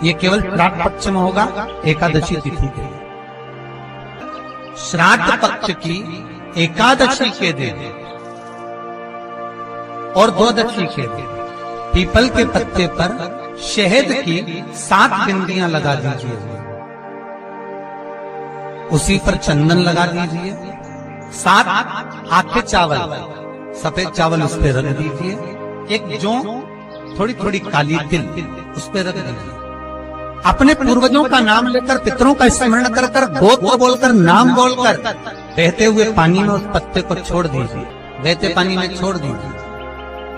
ये केवल श्राद्ध पक्ष में होगा, एकादशी तिथि के। श्राद्ध पक्ष की एकादशी के दिन और द्वादशी के दिन पीपल के पत्ते पर शहद की 7 बिंदियां लगा दीजिए, उसी पर चंदन लगा दीजिए, 7 आखे चावल, सफेद चावल उस पर रख दीजिए, एक जौ थोड़ी थोड़ी काली तिल उस पर रख दीजिए। अपने पूर्वजों का नाम लेकर, पितरों का स्मरण कर कर, गोत्र बोलकर, नाम बोलकर बहते हुए पानी में उस पत्ते को छोड़ दीजिए, बहते पानी में छोड़ दीजिए।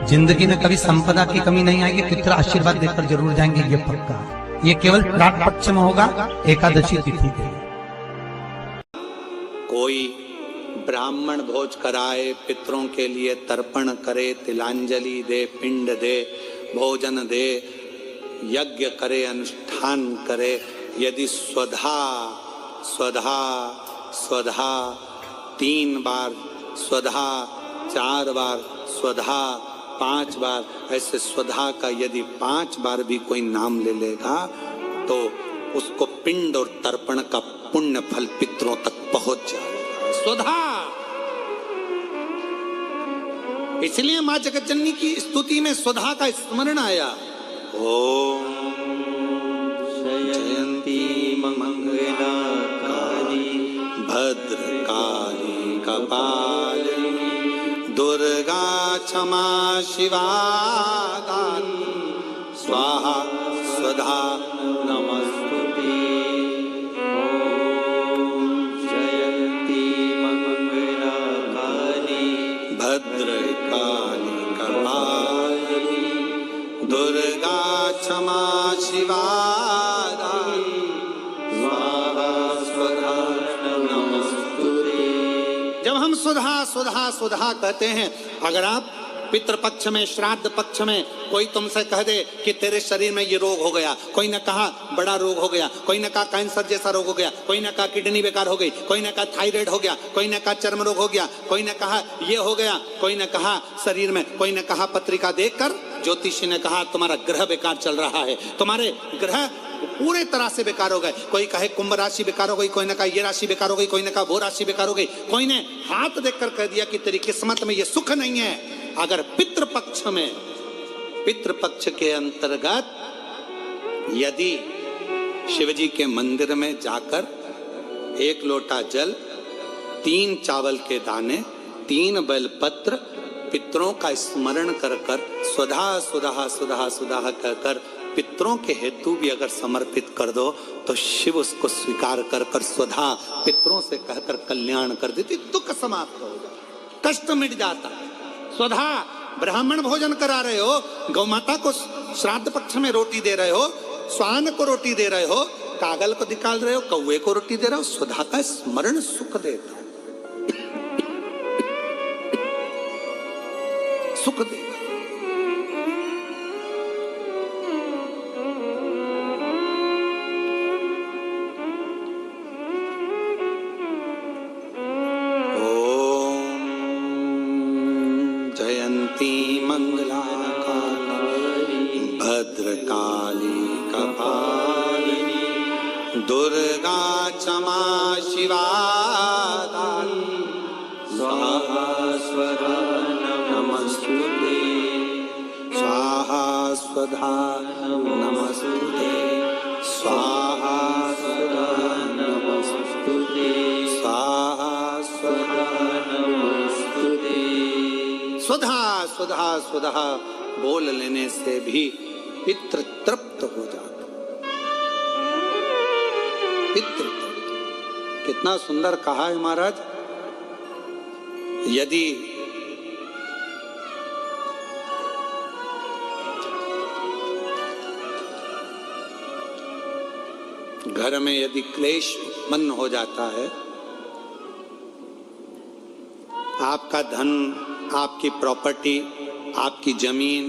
जिंदगी में कभी संपदा की कमी नहीं आएगी, पितर आशीर्वाद देकर जरूर जाएंगे, ये पक्का। ये केवल श्राद्ध पक्ष में होगा, एकादशी तिथि के। कोई ब्राह्मण भोज कराए, पितरों के लिए तर्पण करे, तिलांजलि दे, पिंड दे, भोजन दे, यज्ञ करे, अनुष्ठान करे, यदि स्वधा स्वधा स्वधा 3 बार, स्वधा 4 बार, स्वधा 5 बार, ऐसे स्वधा का यदि 5 बार भी कोई नाम ले लेगा तो उसको पिंड और तर्पण का पुण्य फल पितरों तक पहुंच जाएगा। स्वधा। इसलिए मां जगतजननी की स्तुति में स्वधा का स्मरण आया। ओम जयंती मंगला काली भद्रकाली कपालिनी दुर्गा क्षमा शिवा दानी स्वाहा स्वधा नमस्तुते। ओम जयंती मंगला काली भद्रकाली कपालिनी दुर्गा क्षमा शिवा दानी स्वाहा स्वधा नमस्तुते। जब हम सुधा सुधा सुधा कहते हैं, अगर आप पितृपक्ष में, श्राद्ध पक्ष में कोई तुमसे कह दे कि तेरे शरीर में ये रोग हो गया, कोई ने कहा बड़ा रोग हो गया, कोई ने कहा कैंसर जैसा रोग हो गया, कोई ने कहा किडनी बेकार हो गई, कोई ने कहा थायराइड हो गया, कोई ने कहा चर्म रोग हो गया, कोई ने कहा ये हो गया, कोई ने कहा शरीर में, कोई ने कहा पत्रिका देखकर ज्योतिषी ने कहा तुम्हारा ग्रह बेकार चल रहा है, तुम्हारे ग्रह पूरे तरह से बेकार हो गए। कोई कहे कुंभ राशि बेकार हो गई, कोई ने कहा ये राशि बेकार हो गई, कोई ने कहा वो राशि बेकार हो गई, कोई ने हाथ देखकर कह दिया कि तेरी किस्मत में ये सुख नहीं है। अगर पितृपक्ष में, पितृपक्ष के अंतर्गत यदि शिवजी के मंदिर में जाकर 1 लोटा जल, 3 चावल के दाने, 3 बेलपत्र पितरों का स्मरण कर कर स्वधा सुधा सुधा सुधा कहकर पितरों के हेतु भी अगर समर्पित कर दो तो शिव उसको स्वीकार कर कर स्वधा पितरों से कहकर कल्याण कर देती, दुख समाप्त हो जाता, कष्ट मिट जाता। स्वधा ब्राह्मण भोजन करा रहे हो, गौ माता को श्राद्ध पक्ष में रोटी दे रहे हो, स्वान को रोटी दे रहे हो, कागल को निकाल रहे हो, कौवे को रोटी दे रहे हो, स्वधा का स्मरण सुख देता, सुख देता। मंगला काली भद्रकाली कपालिनी दुर्गा क्षमा शिवा दानी स्वाहा स्वधा नमस्तुते। स्वाहा स्वधा नमस्तुते। स्वाहा स्वधा नमस्तुते। स्वाहा स्वधा नमस्तुते। स्वधा स्वधा स्वधा बोल लेने से भी पितृ तृप्त हो जाता। पितृ तृप्त कितना सुंदर कहा है महाराज। यदि घर में यदि क्लेश उत्पन्न हो जाता है, आपका धन, आपकी प्रॉपर्टी, आपकी जमीन,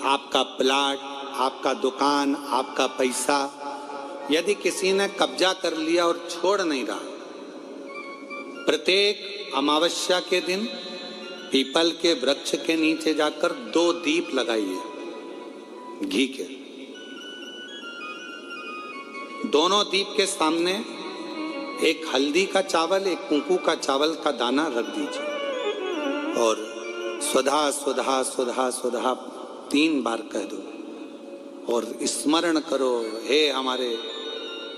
आपका प्लाट, आपका दुकान, आपका पैसा यदि किसी ने कब्जा कर लिया और छोड़ नहीं रहा, प्रत्येक अमावस्या के दिन पीपल के वृक्ष के नीचे जाकर 2 दीप लगाइए घी के। दोनों दीप के सामने एक हल्दी का चावल, एक कुंकू का चावल का दाना रख दीजिए और स्वधा स्वधा स्वधा स्वधा 3 बार कह दो और स्मरण करो, हे हमारे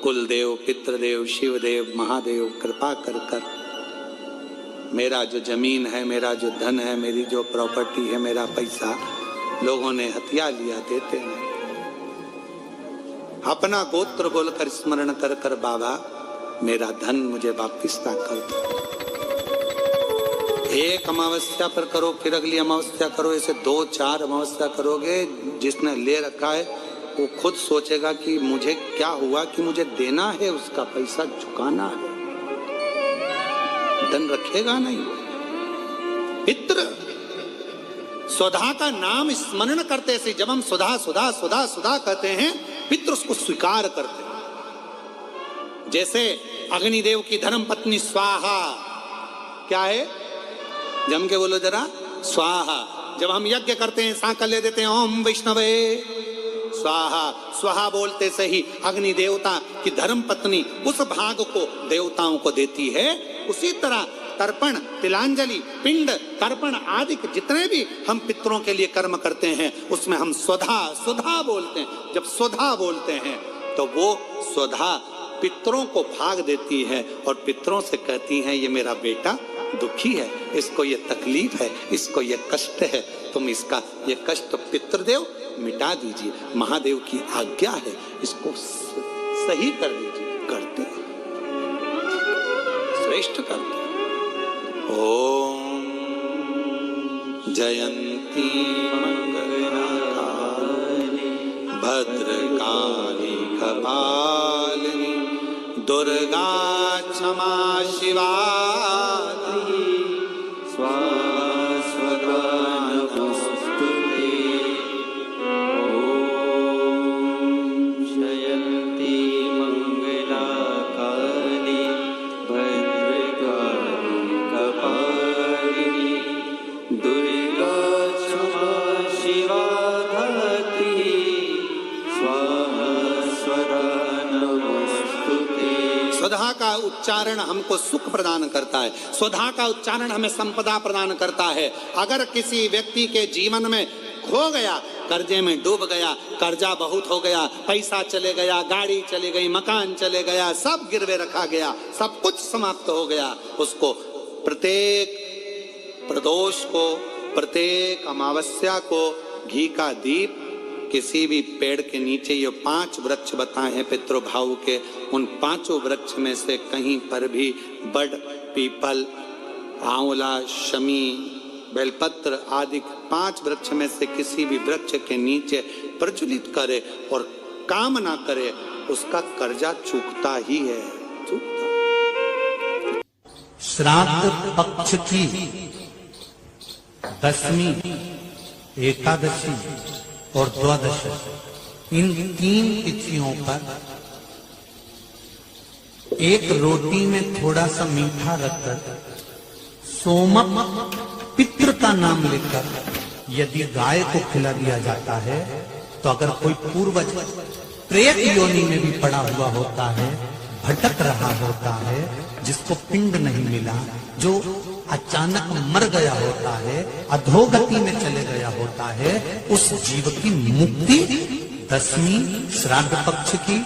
कुलदेव, पितृदेव, शिवदेव, महादेव, कृपा कर कर मेरा जो जमीन है, मेरा जो धन है, मेरी जो प्रॉपर्टी है, मेरा पैसा लोगों ने हथिया लिया, देते हैं। अपना गोत्र बोलकर स्मरण कर कर बाबा मेरा धन मुझे वापिस ला कर दो। एक अमावस्या पर करो, फिर अगली अमावस्या करो, ऐसे 2-4 अमावस्या करोगे। जिसने ले रखा है वो खुद सोचेगा कि मुझे क्या हुआ, कि मुझे देना है, उसका पैसा चुकाना है, धन रखेगा नहीं। पितृ स्वधा का नाम स्मरण करते से जब हम सुधा सुधा सुधा सुधा कहते हैं, पितृ उसको स्वीकार करते हैं। जैसे अग्निदेव की धर्म पत्नी स्वाहा, क्या है, जम के बोलो जरा, स्वाहा। जब हम यज्ञ करते हैं सांकल्य देते हैं, ओम वैष्णवे स्वाहा, स्वाहा बोलते से ही अग्नि देवता की धर्म पत्नी उस भाग को देवताओं को देती है। उसी तरह तर्पण, तिलांजलि, पिंड, तर्पण आदि जितने भी हम पितरों के लिए कर्म करते हैं उसमें हम स्वधा स्वधा बोलते हैं। जब स्वधा बोलते हैं तो वो स्वधा पितरों को भाग देती है और पितरों से कहती हैं, ये मेरा बेटा दुखी है, इसको ये तकलीफ है, इसको ये कष्ट है, तुम इसका ये कष्ट पितृदेव मिटा दीजिए, महादेव की आज्ञा है, इसको सही कर दीजिए। करते श्रेष्ठ करते। ओम जयंती मंगलकारिणी भद्रकाली कपालिनी दुर्गा क्षमा शिवा स्वाहा स्वधा नमोस्तुते। ओम जयंती मंगलकारिणी भद्रकाली कपालिनी दुर्गा क्षमा शिवा धात्री स्वाहा स्वधा नमोस्तुते। स्वधा का उच्चारण हमको सुख प्रदान करता है, स्वधा का उच्चारण हमें संपदा प्रदान करता है। अगर किसी व्यक्ति के जीवन में खो गया, कर्जे में डूब गया, कर्जा बहुत हो गया, पैसा चले गया, गाड़ी चली गई, मकान चले गया, सब गिरवे रखा गया, सब कुछ समाप्त हो गया, उसको प्रत्येक प्रदोष को, प्रत्येक अमावस्या को घी का दीप किसी भी पेड़ के नीचे, ये 5 वृक्ष बताए हैं पितृभाव के, उन 5 वृक्ष में से कहीं पर भी बड़, पीपल, आंवला, शमी, बेलपत्र आदि 5 वृक्ष में से किसी भी वृक्ष के नीचे प्रज्वलित करे और कामना करे, उसका कर्जा चूकता ही है, चूकता। श्राद्ध पक्ष की दशमी, एकादशी और द्वादशी, इन 3 तिथियों पर एक रोटी में थोड़ा सा मीठा रखकर सोमक पितृ का नाम लेकर यदि गाय को खिला दिया जाता है तो अगर कोई पूर्वज प्रेत योनि में भी पड़ा हुआ होता है, भटक रहा होता है, जिसको पिंड नहीं मिला, जो अचानक मर गया होता है, अधोगति में चले गया होता है, उस जीव की मुक्ति दशमी श्राद्ध पक्ष की,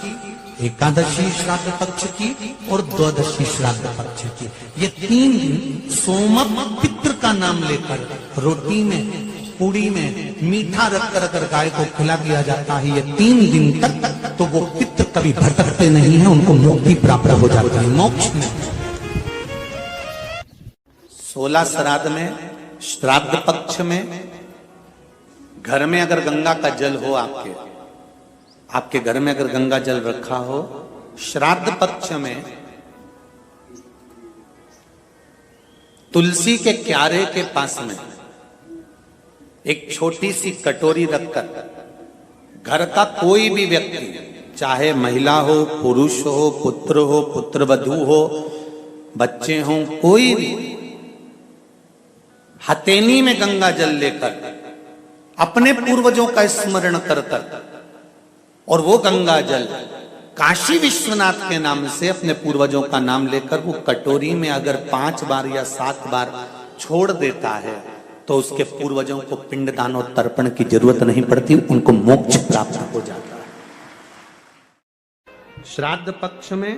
एकादशी श्राद्ध पक्ष की और द्वादशी श्राद्ध पक्ष की, ये 3 दिन सोमक पितृ का नाम लेकर रोटी में, पूड़ी में मीठा रखकर अगर गाय को खिला दिया जाता है ये 3 दिन तक, तो वो पितृ कभी भटकते नहीं है, उनको मुक्ति प्राप्त हो जाती है, मोक्ष में। 16 श्राद्ध में, श्राद्ध पक्ष में, घर में अगर गंगा का जल हो, आपके घर में अगर गंगा जल रखा हो, श्राद्ध पक्ष में तुलसी के क्यारे के पास में एक छोटी सी कटोरी रखकर घर का कोई भी व्यक्ति, चाहे महिला हो, पुरुष हो, पुत्र हो, पुत्रवधू हो, बच्चे हों, कोई भी हथेली में गंगा जल लेकर अपने पूर्वजों का स्मरण कर कर और वो गंगा जल काशी विश्वनाथ के नाम से अपने पूर्वजों का नाम लेकर वो कटोरी में अगर 5 बार या 7 बार छोड़ देता है तो उसके पूर्वजों को पिंडदान और तर्पण की जरूरत नहीं पड़ती, उनको मोक्ष प्राप्त हो जाता है। श्राद्ध पक्ष में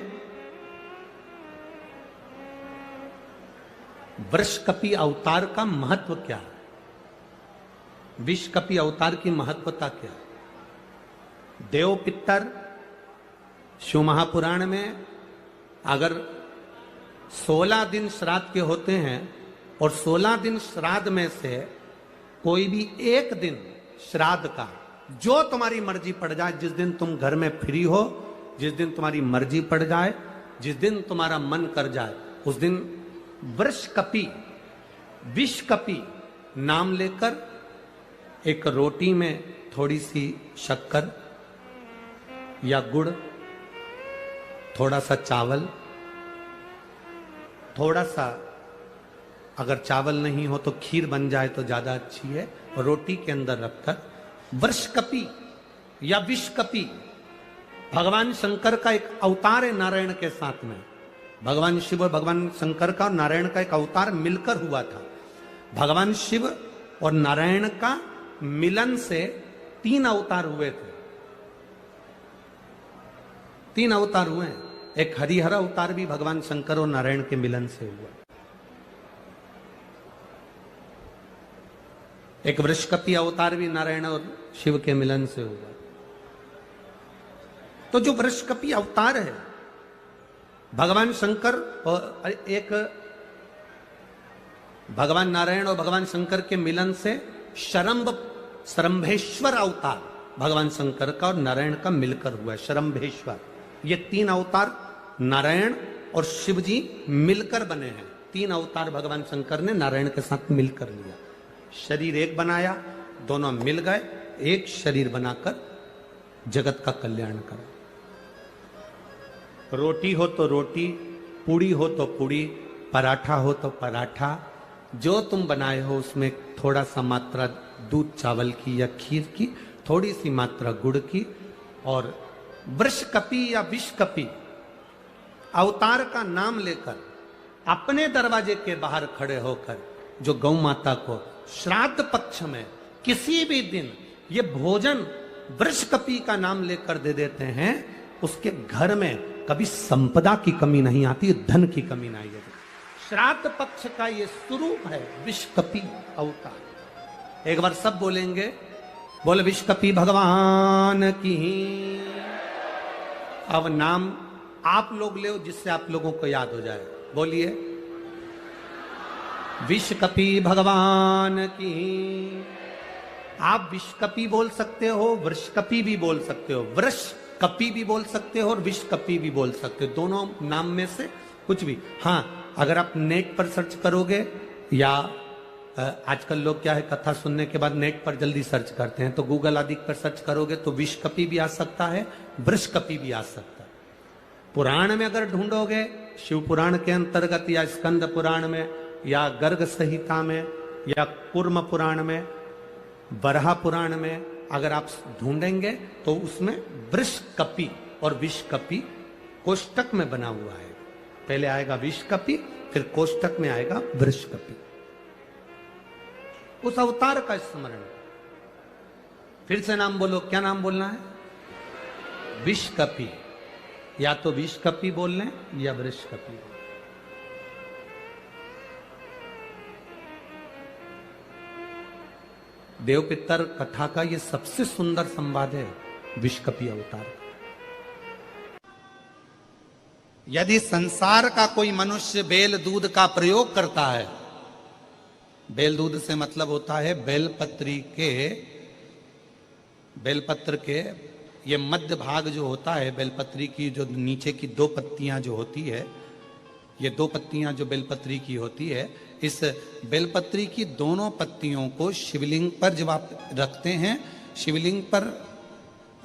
वृषकपि अवतार का महत्व क्या है? विषकपि अवतार की महत्वता क्या है? देव पितर शिव महापुराण में अगर 16 दिन श्राद्ध के होते हैं और 16 दिन श्राद्ध में से कोई भी एक दिन श्राद्ध का जो तुम्हारी मर्जी पड़ जाए, जिस दिन तुम घर में फ्री हो, जिस दिन तुम्हारी मर्जी पड़ जाए, जिस दिन तुम्हारा मन कर जाए, उस दिन वृषकपि विषकपि नाम लेकर एक रोटी में थोड़ी सी शक्कर या गुड़, थोड़ा सा चावल, थोड़ा सा अगर चावल नहीं हो तो खीर बन जाए तो ज्यादा अच्छी है, रोटी के अंदर रखकर वृषकपि या विषकपि भगवान शंकर का एक अवतार है नारायण के साथ में। भगवान शिव और भगवान शंकर का और नारायण का एक अवतार मिलकर हुआ था। भगवान शिव और नारायण का मिलन से 3 अवतार हुए थे। 3 अवतार हुए हैं। एक हरिहर अवतार भी भगवान शंकर और नारायण के मिलन से हुआ। एक वृषकपि अवतार भी नारायण और शिव के मिलन से हुआ। तो जो वृषकपि अवतार है भगवान शंकर और एक भगवान नारायण और भगवान शंकर के मिलन से शरंभेश्वर अवतार भगवान शंकर का और नारायण का मिलकर हुआ है। शरंभेश्वर, ये 3 अवतार नारायण और शिव जी मिलकर बने हैं। 3 अवतार भगवान शंकर ने नारायण के साथ मिलकर लिया, शरीर एक बनाया, दोनों मिल गए, एक शरीर बनाकर जगत का कल्याण करा। रोटी हो तो रोटी, पूड़ी हो तो पूड़ी, पराठा हो तो पराठा, जो तुम बनाए हो उसमें थोड़ा सा मात्रा दूध चावल की या खीर की, थोड़ी सी मात्रा गुड़ की, और वृषकपि या विषकपि अवतार का नाम लेकर अपने दरवाजे के बाहर खड़े होकर जो गौ माता को श्राद्ध पक्ष में किसी भी दिन ये भोजन वृषकपि का नाम लेकर दे देते हैं, उसके घर में कभी संपदा की कमी नहीं आती, धन की कमी नहीं आती। श्राद्ध पक्ष का ये स्वरूप है विषकपि अवतार। एक बार सब बोलेंगे, बोल विषकपि भगवान की। अब नाम आप लोग ले जिससे आप लोगों को याद हो जाए। बोलिए, विषकपि भगवान की। आप विषकपि बोल सकते हो, वृषकपि भी बोल सकते हो, वृषकपि भी बोल सकते हो और विषकपि भी बोल सकते हो, दोनों नाम में से कुछ भी। हाँ, अगर आप नेट पर सर्च करोगे या आजकल लोग क्या है, कथा सुनने के बाद नेट पर जल्दी सर्च करते हैं, तो गूगल आदि पर सर्च करोगे तो विषकपि भी आ सकता है, वृषकपि भी आ सकता है। पुराण में अगर ढूंढोगे, शिव पुराण के अंतर्गत या स्कंद पुराण में या गर्ग संहिता में या कूर्म पुराण में, बरहा पुराण में अगर आप ढूंढेंगे तो उसमें वृषकपि और विषकपि कोष्टक में बना हुआ है। पहले आएगा विषकपि, फिर कोष्टक में आएगा वृषकपि। उस अवतार का स्मरण। फिर से नाम बोलो, क्या नाम बोलना है? विषकपि। या तो विषकपि बोल लें या वृषकपि। देव पितर कथा का ये सबसे सुंदर संवाद है विषकपि अवतार का। यदि संसार का कोई मनुष्य बेल दूध का प्रयोग करता है, बेल दूध से मतलब होता है बेलपत्र के ये मध्य भाग जो होता है, बेलपत्री की जो नीचे की 2 पत्तियां जो होती है, ये 2 पत्तियां जो बेलपत्री की होती है, इस बेलपत्री की दोनों पत्तियों को शिवलिंग पर जब आप रखते हैं, शिवलिंग पर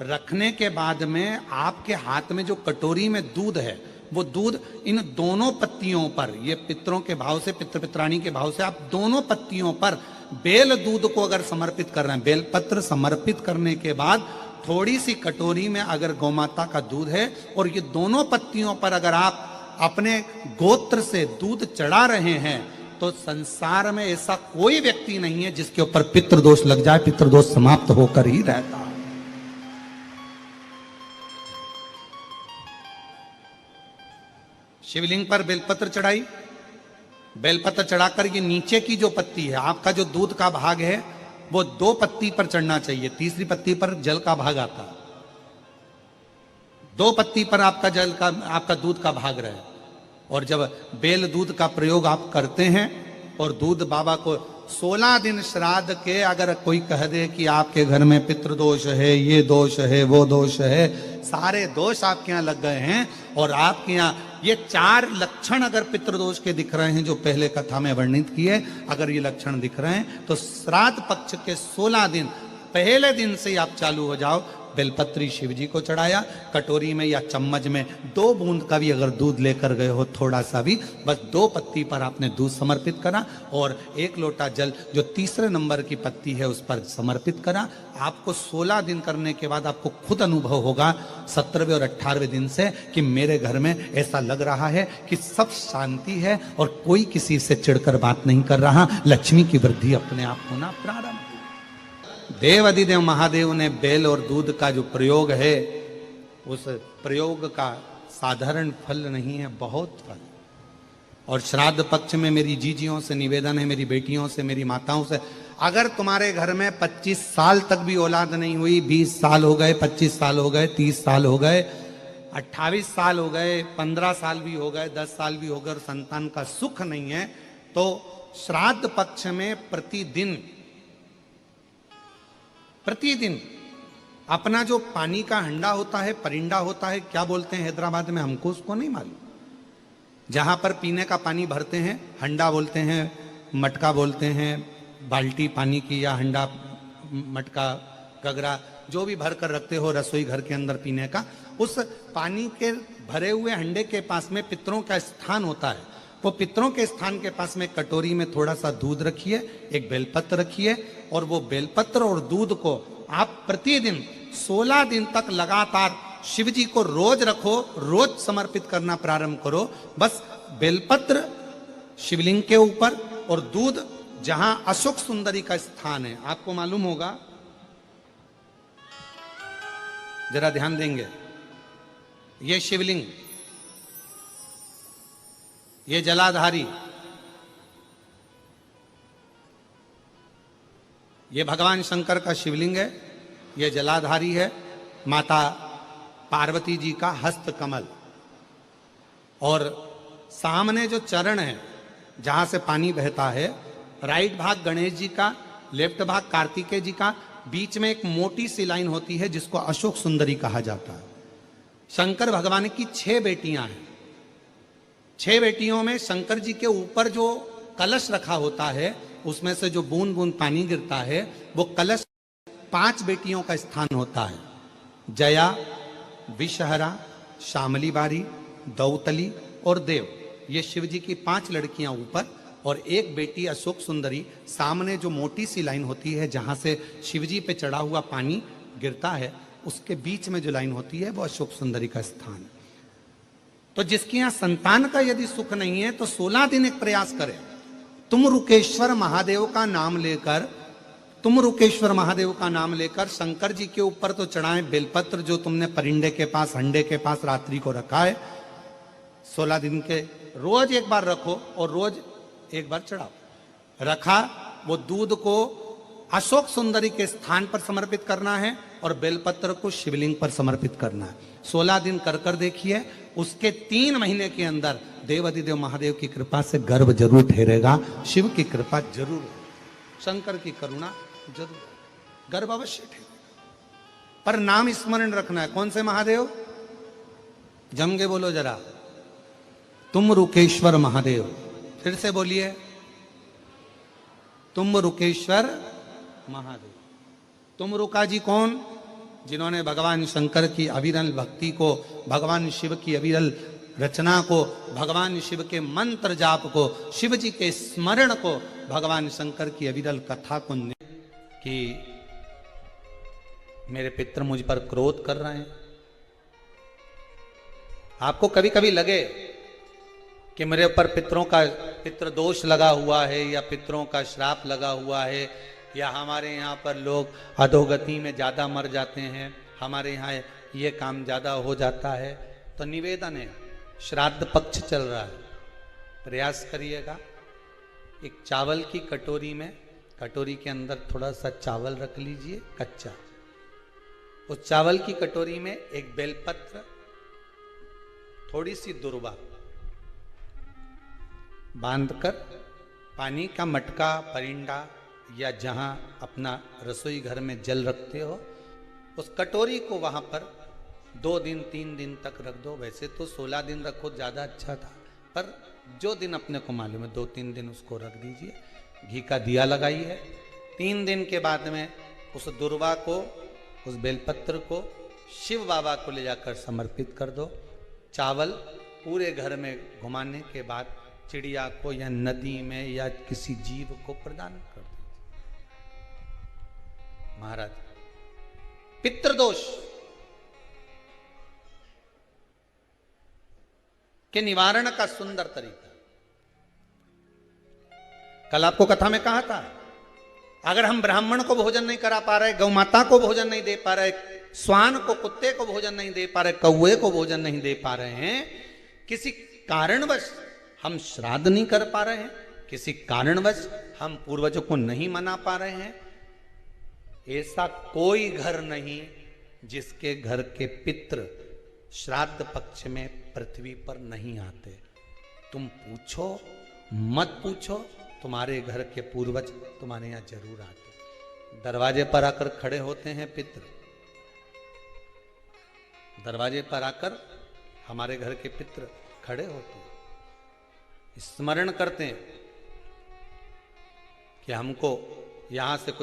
रखने के बाद में आपके हाथ में जो कटोरी में दूध है, वो दूध इन दोनों पत्तियों पर, ये पितरों के भाव से, पितृ पित्राणी के भाव से आप दोनों पत्तियों पर बेल दूध को अगर समर्पित कर रहे हैं, बेलपत्र समर्पित करने के बाद थोड़ी सी कटोरी में अगर गौमाता का दूध है और ये दोनों पत्तियों पर अगर आप अपने गोत्र से दूध चढ़ा रहे हैं तो संसार में ऐसा कोई व्यक्ति नहीं है जिसके ऊपर पितृदोष लग जाए। पितृदोष समाप्त होकर ही रहता है। शिवलिंग पर बेलपत्र चढ़ाई, बेलपत्र चढ़ाकर ये नीचे की जो पत्ती है, आपका जो दूध का भाग है वो 2 पत्ती पर चढ़ना चाहिए, तीसरी पत्ती पर जल का भाग आता है। 2 पत्ती पर आपका दूध का भाग रहे। और जब बेल दूध का प्रयोग आप करते हैं और दूध बाबा को 16 दिन श्राद्ध के अगर कोई कह दे कि आपके घर में पितृदोष है, ये दोष है, वो दोष है, सारे दोष आपके यहाँ लग गए हैं और आपके यहाँ ये 4 लक्षण अगर पितृदोष के दिख रहे हैं जो पहले कथा में वर्णित किए, अगर ये लक्षण दिख रहे हैं तो श्राद्ध पक्ष के 16 दिन पहले दिन से ही आप चालू हो जाओ। बेलपत्री शिव जी को चढ़ाया, कटोरी में या चम्मच में 2 बूंद का भी अगर दूध लेकर गए हो, थोड़ा सा भी, बस 2 पत्ती पर आपने दूध समर्पित करा और 1 लोटा जल जो तीसरे नंबर की पत्ती है उस पर समर्पित करा। आपको 16 दिन करने के बाद आपको खुद अनुभव होगा 17वें और 18वें दिन से कि मेरे घर में ऐसा लग रहा है कि सब शांति है और कोई किसी से चिढ़कर बात नहीं कर रहा। लक्ष्मी की वृद्धि अपने आप होना प्रारंभ। देव अधिदेव महादेव ने बेल और दूध का जो प्रयोग है उस प्रयोग का साधारण फल नहीं है, बहुत फल। और श्राद्ध पक्ष में मेरी जीजियों से निवेदन है, मेरी बेटियों से, मेरी माताओं से, अगर तुम्हारे घर में 25 साल तक भी औलाद नहीं हुई, 20 साल हो गए, 25 साल हो गए, 30 साल हो गए, 28 साल हो गए, 15 साल भी हो गए, 10 साल भी हो गए और संतान का सुख नहीं है, तो श्राद्ध पक्ष में प्रतिदिन अपना जो पानी का हंडा होता है, परिंडा होता है, क्या बोलते हैं हैदराबाद में, हमको उसको नहीं मालूम, जहां पर पीने का पानी भरते हैं, हंडा बोलते हैं, मटका बोलते हैं, बाल्टी पानी की या हंडा, मटका, गगरा, जो भी भर कर रखते हो रसोई घर के अंदर पीने का, उस पानी के भरे हुए हंडे के पास में पितरों का स्थान होता है। वो पितरों के स्थान के पास में कटोरी में थोड़ा सा दूध रखिए, एक बेलपत्र रखिए और वो बेलपत्र और दूध को आप प्रतिदिन 16 दिन तक लगातार शिव जी को रोज रखो, रोज समर्पित करना प्रारंभ करो। बस बेलपत्र शिवलिंग के ऊपर और दूध जहां अशोक सुंदरी का स्थान है, आपको मालूम होगा, जरा ध्यान देंगे, ये शिवलिंग, ये जलाधारी, ये भगवान शंकर का शिवलिंग है, ये जलाधारी है, माता पार्वती जी का हस्त कमल, और सामने जो चरण है जहां से पानी बहता है, राइट भाग गणेश जी का, लेफ्ट भाग कार्तिकेय जी का, बीच में एक मोटी सी लाइन होती है जिसको अशोक सुंदरी कहा जाता है। शंकर भगवान की 6 बेटियां हैं। 6 बेटियों में शंकर जी के ऊपर जो कलश रखा होता है उसमें से जो बूंद बूंद पानी गिरता है वो कलश 5 बेटियों का स्थान होता है, जया, विषहरा, श्यामली बारी, दौतली और देव। ये शिव जी की 5 लड़कियां ऊपर और एक बेटी अशोक सुंदरी, सामने जो मोटी सी लाइन होती है जहां से शिव जी पे चढ़ा हुआ पानी गिरता है उसके बीच में जो लाइन होती है वो अशोक सुंदरी का स्थान है। तो जिसके यहां संतान का यदि सुख नहीं है तो 16 दिन एक प्रयास करें, तुम रुकेश्वर महादेव का नाम लेकर, तुम रुकेश्वर महादेव का नाम लेकर शंकर जी के ऊपर तो चढ़ाएं बेलपत्र जो तुमने परिंडे के पास, हंडे के पास रात्रि को रखा है, 16 दिन के रोज एक बार रखो और रोज एक बार चढ़ाओ। रखा, वो दूध को अशोक सुंदरी के स्थान पर समर्पित करना है और बेलपत्र को शिवलिंग पर समर्पित करना है। 16 दिन कर कर देखिए, उसके 3 महीने के अंदर देव अधिदेव महादेव की कृपा से गर्भ जरूर ठहरेगा, शिव की कृपा जरूर, शंकर की करुणा जरूर, गर्भ अवश्य ठहरेगा। पर नाम स्मरण रखना है, कौन से महादेव? जम के बोलो जरा, तुम रुकेश्वर महादेव। फिर से बोलिए, तुम रुकेश्वर महादेव। तुम रुका जी कौन? जिन्होंने भगवान शंकर की अविरल भक्ति को, भगवान शिव की अविरल रचना को, भगवान शिव के मंत्र जाप को, शिव जी के स्मरण को, भगवान शंकर की अविरल कथा को कि मेरे पितर मुझ पर क्रोध कर रहे हैं। आपको कभी कभी लगे कि मेरे ऊपर पितृ दोष लगा हुआ है, या पितरों का श्राप लगा हुआ है, या हमारे यहाँ पर लोग अधोगति में ज़्यादा मर जाते हैं, हमारे यहाँ ये काम ज़्यादा हो जाता है, तो निवेदन है, श्राद्ध पक्ष चल रहा है, प्रयास करिएगा। एक चावल की कटोरी में, कटोरी के अंदर थोड़ा सा चावल रख लीजिए कच्चा, उस चावल की कटोरी में एक बेलपत्र, थोड़ी सी दुर्वा बांधकर, पानी का मटका, परिंडा या जहां अपना रसोई घर में जल रखते हो, उस कटोरी को वहां पर 2 दिन 3 दिन तक रख दो। वैसे तो 16 दिन रखो ज़्यादा अच्छा था, पर जो दिन अपने को मालूम है 2-3 दिन उसको रख दीजिए। घी का दिया लगाइए। 3 दिन के बाद में उस दुर्वा को, उस बेलपत्र को शिव बाबा को ले जाकर समर्पित कर दो। चावल पूरे घर में घुमाने के बाद चिड़िया को या नदी में या किसी जीव को प्रदान कर दो। महाराज, पितृदोष के निवारण का सुंदर तरीका। कल आपको कथा में कहा था, अगर हम ब्राह्मण को भोजन नहीं करा पा रहे, गौ माता को भोजन नहीं दे पा रहे, स्वान को, कुत्ते को भोजन नहीं दे पा रहे, कौवे को भोजन नहीं दे पा रहे हैं, किसी कारणवश हम श्राद्ध नहीं कर पा रहे हैं, किसी कारणवश हम पूर्वजों को नहीं मना पा रहे हैं, ऐसा कोई घर नहीं जिसके घर के पितृ श्राद्ध पक्ष में पृथ्वी पर नहीं आते। तुम पूछो मत पूछो, तुम्हारे घर के पूर्वज तुम्हारे यहां जरूर आते। दरवाजे पर आकर खड़े होते हैं पितृ, दरवाजे पर आकर हमारे घर के पितृ खड़े होते हैं, स्मरण करते हैं कि हमको यहां से कुछ